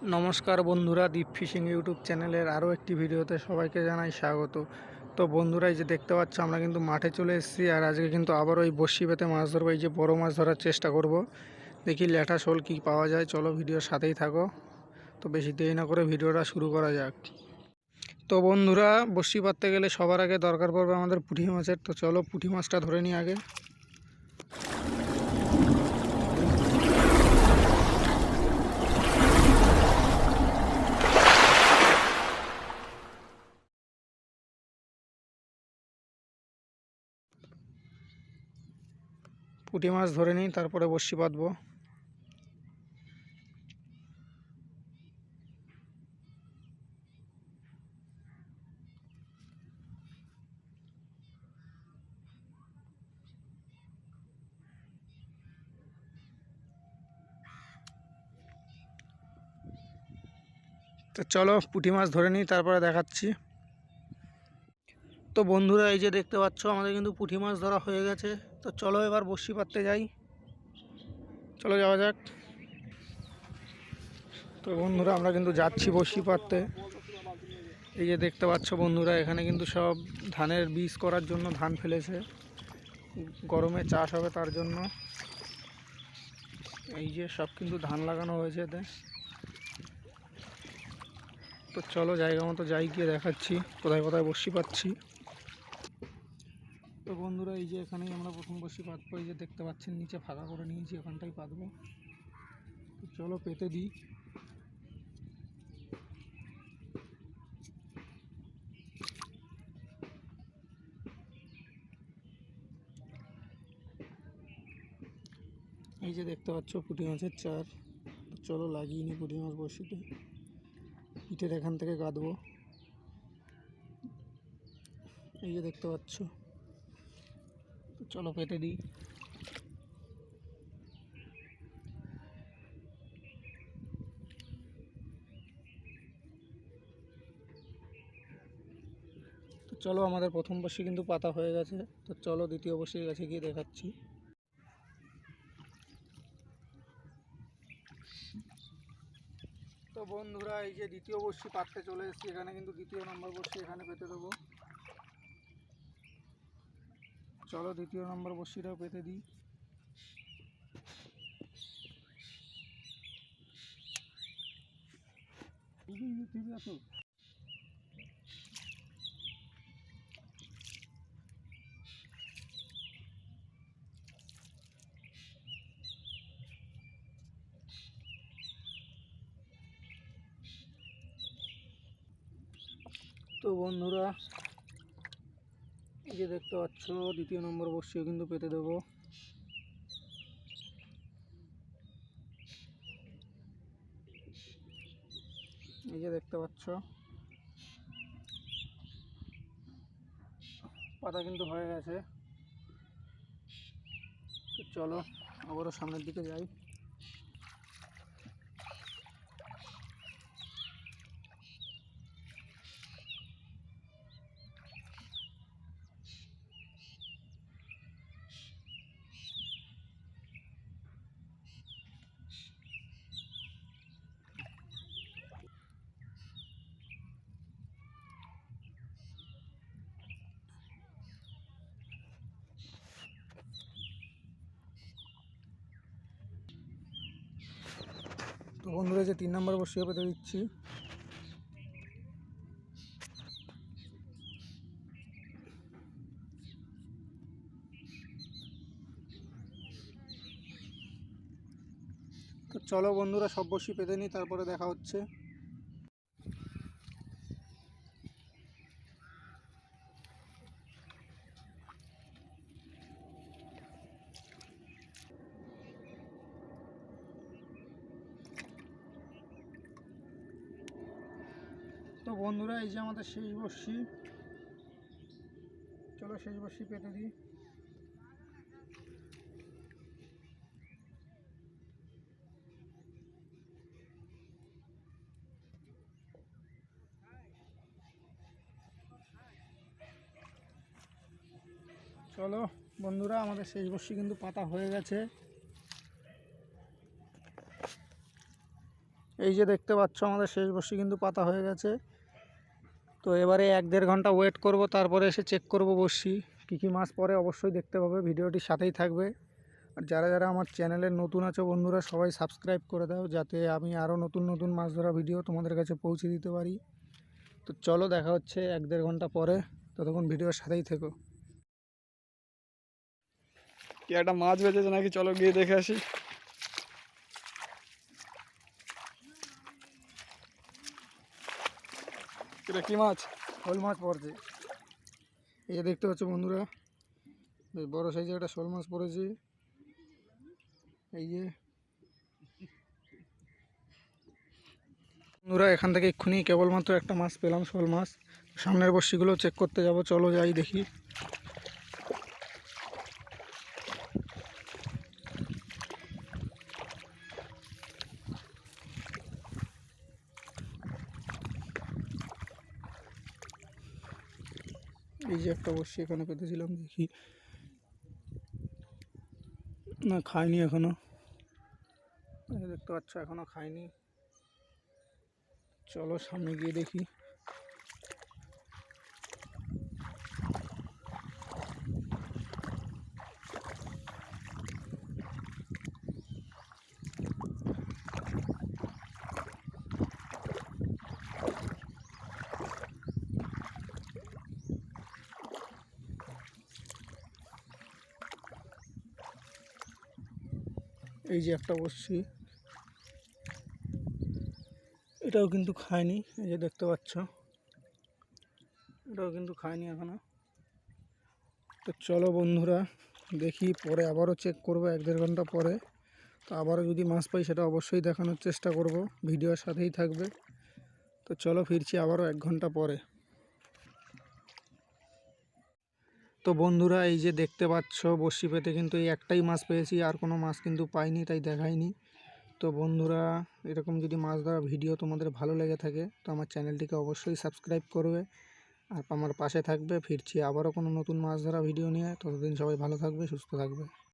নমস্কার বন্ধুরা, দীপ fishing YouTube চ্যানেলের আরও একটি ভিডিওতে সবাইকে জানাই স্বাগত। তো বন্ধুরা, এই যে দেখতে পাচ্ছ আমরা কিন্তু মাঠে চলে এসেছি। আর আজকে কিন্তু আবার ওই বড়শি পেতে মাছ ধরবো। এই যে বড় মাছ ধরার চেষ্টা করব, দেখি ল্যাঠা শোল কী পাওয়া যায়। চলো ভিডিওর সাথেই থাকো। তো বেশি দেরি না করে ভিডিওটা শুরু করা যাক। তো বন্ধুরা, বড়শি পাততে গেলে সবার আগে দরকার পড়বে আমাদের পুঁটি মাছের। তো চলো পুঁটি মাছটা ধরে নিই আগে। পুঁটি মাছ ধরে নিই, তারপরে বড়শি পাতবো। তো চলো পুঁটি মাছ ধরে নিই, তারপরে দেখাচ্ছি। তো বন্ধুরা, এই যে দেখতে পাচ্ছ আমাদের কিন্তু পুঁটি মাছ ধরা হয়ে গেছে। তো চলো এবার বড়শি পাততে যাই। চলো যাওয়া যাক। তো বন্ধুরা, আমরা কিন্তু যাচ্ছি বড়শি পাততে। এই যে দেখতে পাচ্ছ বন্ধুরা, এখানে কিন্তু সব ধানের বীজ করার জন্য ধান ফেলেছে, গরমে চাষ হবে তার জন্য। এই যে সব কিন্তু ধান লাগানো হয়েছে এতে। তো চলো জায়গা মতো যাই, গিয়ে দেখাচ্ছি কোথায় কোথায় বড়শি পাচ্ছি। তো বন্ধুরা, এই যে এখানেই আমরা প্রথম বড়শি পাতবো। এই যে দেখতে পাচ্ছেন নিচে ফাঁকা করে নিয়েছি, ওখানটাই পাতবো। তো চলো পেতে দিই। এই যে দেখতে পাচ্ছ পুঁটি মাছের চার। চলো লাগিয়ে নিই পুঁটি মাছ বড়শিতে। পিঠের এখান থেকে গাঁদবো। এই যে দেখতে পাচ্ছ। তো চলো পেতে দিই। তো চলো আমাদের প্রথম বড়শি কিন্তু পাতা হয়ে গেছে। তো চলো দ্বিতীয় বড়শির কাছে গিয়ে দেখাচ্ছি। তো বন্ধুরা, এই যে দ্বিতীয় বড়শি পাততে চলে এসেছি। এখানে কিন্তু দ্বিতীয় নম্বর বড়শি এখানে পেতে দেবো। চলো দ্বিতীয় নম্বর বড়শিটাও পেতে দিই। তো বন্ধুরা, এই যে দেখতে পাচ্ছ দ্বিতীয় নম্বর বড়শিও কিন্তু পেতে দেবো। এই যে দেখতে পাচ্ছ পাতা কিন্তু হয়ে গেছে। তো চলো আবারও সামনের দিকে যাই। তো বন্ধুরা, যে 3 নম্বর বড়শিও পেতে দিচ্ছি। তো চলো বন্ধুরা, সব বড়শি পেতে নিই, তারপরে দেখা হচ্ছে। তো বন্ধুরা, এই যে আমাদের শেষ বড়শি। চলো শেষ বড়শি পেতে দিই। চলো বন্ধুরা, আমাদের শেষ বড়শি কিন্তু পাতা হয়ে গেছে। এই যে দেখতে পাচ্ছ আমাদের শেষ বড়শি কিন্তু পাতা হয়ে গেছে। তো এবারে 1-1.5 ঘন্টা ওয়েট করব, তারপরে এসে চেক করব বড়শি কী কী মাছ পড়ে। অবশ্যই দেখতে পাবে, ভিডিওটির সাথেই থাকবে। আর যারা যারা আমার চ্যানেলের নতুন আছো বন্ধুরা, সবাই সাবস্ক্রাইব করে দাও, যাতে আমি আরও নতুন নতুন মাছ ধরা ভিডিও তোমাদের কাছে পৌঁছে দিতে পারি। তো চলো, দেখা হচ্ছে 1-1.5 ঘন্টা পরে, ততক্ষণ ভিডিওর সাথেই থেকো। কি একটা মাছ বেঁচেছে নাকি, চলো গিয়ে দেখে আসি। এটা কি মাছ? শোল মাছ পড়ছে। এই যে দেখতে পাচ্ছ বন্ধুরা, বেশ বড় সাইজের একটা শোল মাছ পড়েছে। এই যে বন্ধুরা, এখান থেকে এক্ষুনি কেবলমাত্র একটা মাছ পেলাম, শোল মাছ। সামনের বড়শিগুলো চেক করতে যাব, চলো যাই দেখি। এই যে একটা বড়শি এখানে পেতেছিলাম, দেখি। না, খাইনি এখনো। দেখতে পাচ্ছ এখনো খাইনি। চলো সামনে গিয়ে দেখি। এই যে একটা বড়শি, এটাও কিন্তু খায়নি। এই যে দেখতে পাচ্ছ, এটাও কিন্তু খায়নি এখনো। তো চলো বন্ধুরা, দেখি পরে আবারও চেক করবো 1-1.5 ঘন্টা পরে। তো আবারও যদি মাছ পাই সেটা অবশ্যই দেখানোর চেষ্টা করব, ভিডিওর সাথেই থাকবে। তো চলো ফিরছি আবারও 1 ঘন্টা পরে। তো বন্ধুরা, এই যে দেখতে পাচ্ছ বড়শি পেতে কিন্তু এই একটাই মাছ পেয়েছি, আর কোনো মাছ কিন্তু পাইনি, তাই দেখাইনি। তো বন্ধুরা, এরকম যদি মাছ ধরা ভিডিও তোমাদের ভালো লেগে থাকে তো আমার চ্যানেলটিকে অবশ্যই সাবস্ক্রাইব করবে আর আমার পাশে থাকবে। ফিরছি আবারও কোনো নতুন মাছ ধরা ভিডিও নিয়ে। ততদিন সবাই ভালো থাকবে, সুস্থ থাকবে।